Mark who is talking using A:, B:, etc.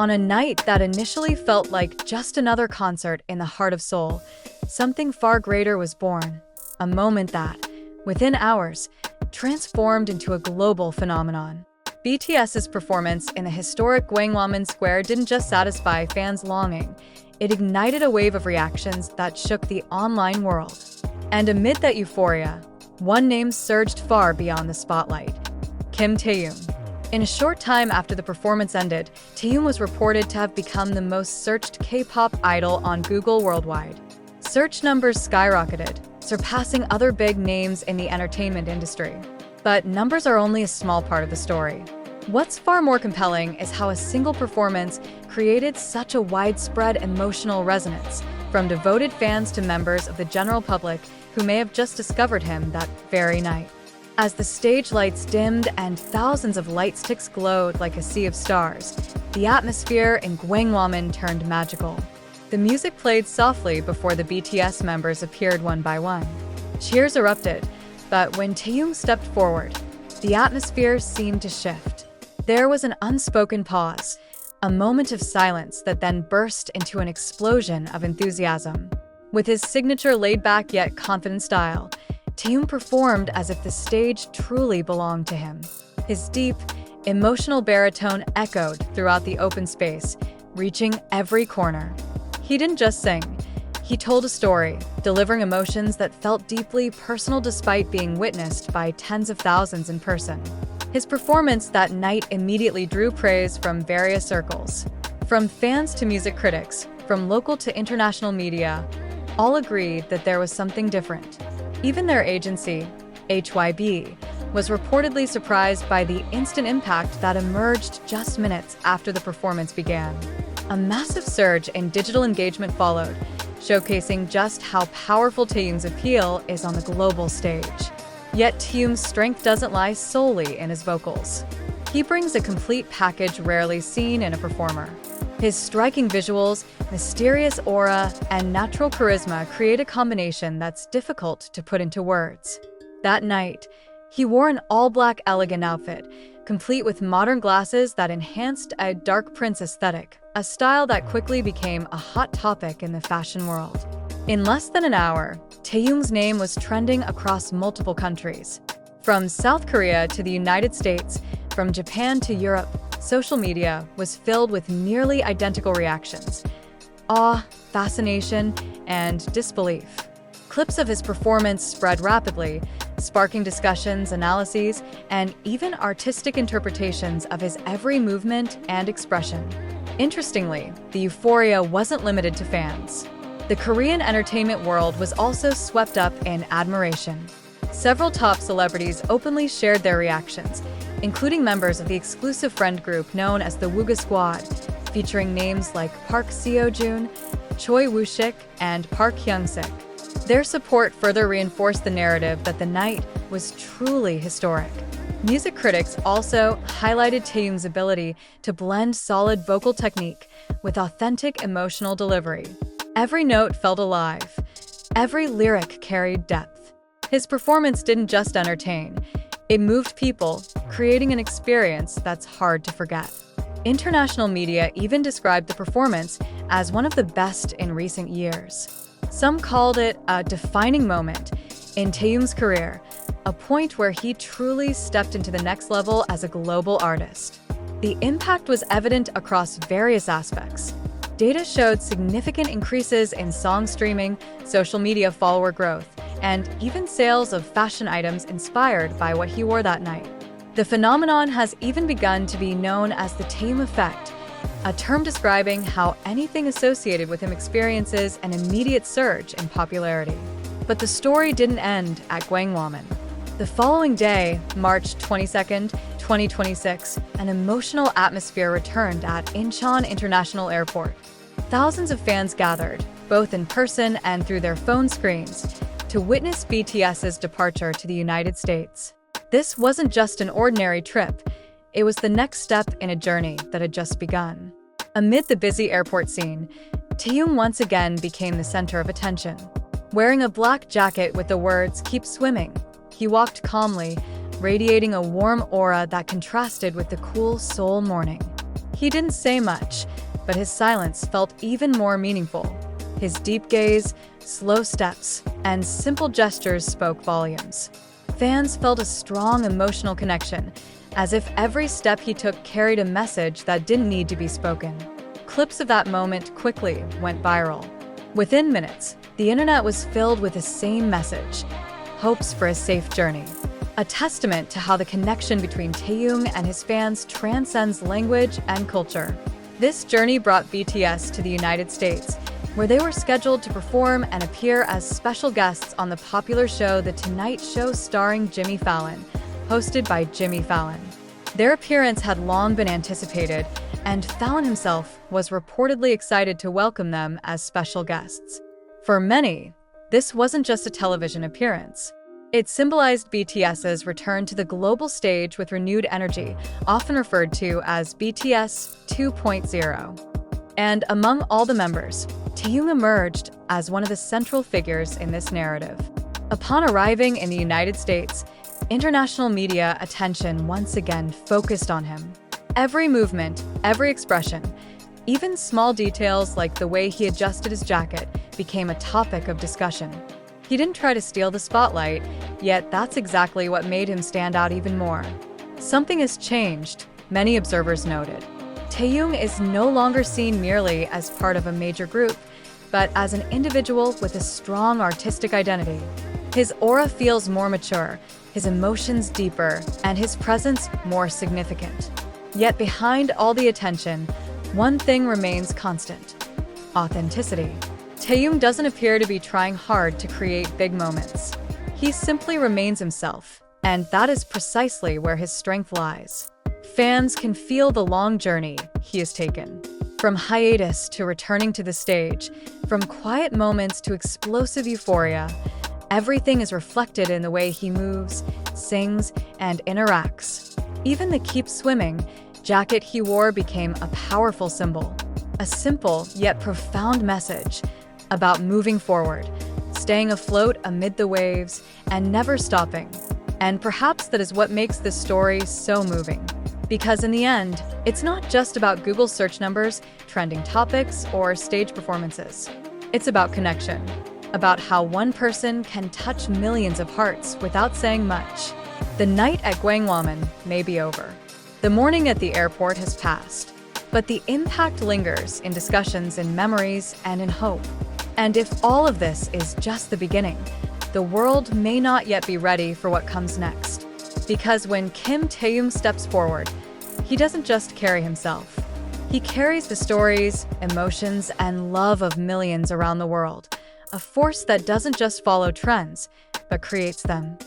A: On a night that initially felt like just another concert in the heart of Seoul, something far greater was born. A moment that, within hours, transformed into a global phenomenon. BTS's performance in the historic Gwanghwamun Square didn't just satisfy fans' longing, it ignited a wave of reactions that shook the online world. And amid that euphoria, one name surged far beyond the spotlight: Taehyung. In a short time after the performance ended, Taehyung was reported to have become the most searched K-pop idol on Google worldwide. Search numbers skyrocketed, surpassing other big names in the entertainment industry. But numbers are only a small part of the story. What's far more compelling is how a single performance created such a widespread emotional resonance, from devoted fans to members of the general public who may have just discovered him that very night. As the stage lights dimmed and thousands of light sticks glowed like a sea of stars, the atmosphere in Gwanghwamun turned magical. The music played softly before the BTS members appeared one by one. Cheers erupted, but when Taehyung stepped forward, the atmosphere seemed to shift. There was an unspoken pause, a moment of silence that then burst into an explosion of enthusiasm. With his signature laid-back yet confident style, Taehyung performed as if the stage truly belonged to him. His deep, emotional baritone echoed throughout the open space, reaching every corner. He didn't just sing. He told a story, delivering emotions that felt deeply personal despite being witnessed by tens of thousands in person. His performance that night immediately drew praise from various circles. From fans to music critics, from local to international media, all agreed that there was something different. Even their agency, Hybe, was reportedly surprised by the instant impact that emerged just minutes after the performance began. A massive surge in digital engagement followed, showcasing just how powerful Taehyung's appeal is on the global stage. Yet Taehyung's strength doesn't lie solely in his vocals. He brings a complete package rarely seen in a performer. His striking visuals, mysterious aura, and natural charisma create a combination that's difficult to put into words. That night, he wore an all-black elegant outfit, complete with modern glasses that enhanced a dark prince aesthetic, a style that quickly became a hot topic in the fashion world. In less than an hour, Taehyung's name was trending across multiple countries. From South Korea to the United States, from Japan to Europe, social media was filled with nearly identical reactions: awe, fascination, and disbelief. Clips of his performance spread rapidly, sparking discussions, analyses, and even artistic interpretations of his every movement and expression. Interestingly, the euphoria wasn't limited to fans. The Korean entertainment world was also swept up in admiration. Several top celebrities openly shared their reactions, including members of the exclusive friend group known as the Wooga Squad, featuring names like Park Seo-joon, Choi Woo-shik, and Park Hyung-sik. Their support further reinforced the narrative that the night was truly historic. Music critics also highlighted Taehyung's ability to blend solid vocal technique with authentic emotional delivery. Every note felt alive. Every lyric carried depth. His performance didn't just entertain. It moved people, creating an experience that's hard to forget. International media even described the performance as one of the best in recent years. Some called it a defining moment in Taehyung's career, a point where he truly stepped into the next level as a global artist. The impact was evident across various aspects. Data showed significant increases in song streaming, social media follower growth, and even sales of fashion items inspired by what he wore that night. The phenomenon has even begun to be known as the Taehyung effect, a term describing how anything associated with him experiences an immediate surge in popularity. But the story didn't end at Gwanghwamun. The following day, March 22, 2026, an emotional atmosphere returned at Incheon International Airport. Thousands of fans gathered, both in person and through their phone screens, to witness BTS's departure to the United States. This wasn't just an ordinary trip, it was the next step in a journey that had just begun. Amid the busy airport scene, Taehyung once again became the center of attention. Wearing a black jacket with the words "Keep Swimming," he walked calmly, radiating a warm aura that contrasted with the cool Seoul morning. He didn't say much, but his silence felt even more meaningful. His deep gaze, slow steps, and simple gestures spoke volumes. Fans felt a strong emotional connection, as if every step he took carried a message that didn't need to be spoken. Clips of that moment quickly went viral. Within minutes, the internet was filled with the same message: hopes for a safe journey. A testament to how the connection between Taehyung and his fans transcends language and culture. This journey brought BTS to the United States, where they were scheduled to perform and appear as special guests on the popular show The Tonight Show starring Jimmy Fallon, hosted by Jimmy Fallon. Their appearance had long been anticipated, and Fallon himself was reportedly excited to welcome them as special guests. For many, this wasn't just a television appearance. It symbolized BTS's return to the global stage with renewed energy, often referred to as BTS 2.0. And among all the members, Taehyung emerged as one of the central figures in this narrative. Upon arriving in the United States, international media attention once again focused on him. Every movement, every expression, even small details like the way he adjusted his jacket became a topic of discussion. He didn't try to steal the spotlight, yet that's exactly what made him stand out even more. Something has changed, many observers noted. Taehyung is no longer seen merely as part of a major group, but as an individual with a strong artistic identity. His aura feels more mature, his emotions deeper, and his presence more significant. Yet behind all the attention, one thing remains constant: authenticity. Taehyung doesn't appear to be trying hard to create big moments. He simply remains himself, and that is precisely where his strength lies. Fans can feel the long journey he has taken. From hiatus to returning to the stage, from quiet moments to explosive euphoria, everything is reflected in the way he moves, sings, and interacts. Even the "Keep Swimming" jacket he wore became a powerful symbol. A simple yet profound message about moving forward, staying afloat amid the waves, and never stopping. And perhaps that is what makes this story so moving. Because in the end, it's not just about Google search numbers, trending topics, or stage performances. It's about connection, about how one person can touch millions of hearts without saying much. The night at Gwanghwamun may be over. The morning at the airport has passed. But the impact lingers in discussions, in memories, and in hope. And if all of this is just the beginning, the world may not yet be ready for what comes next. Because when Kim Taehyung steps forward, he doesn't just carry himself. He carries the stories, emotions, and love of millions around the world, a force that doesn't just follow trends, but creates them.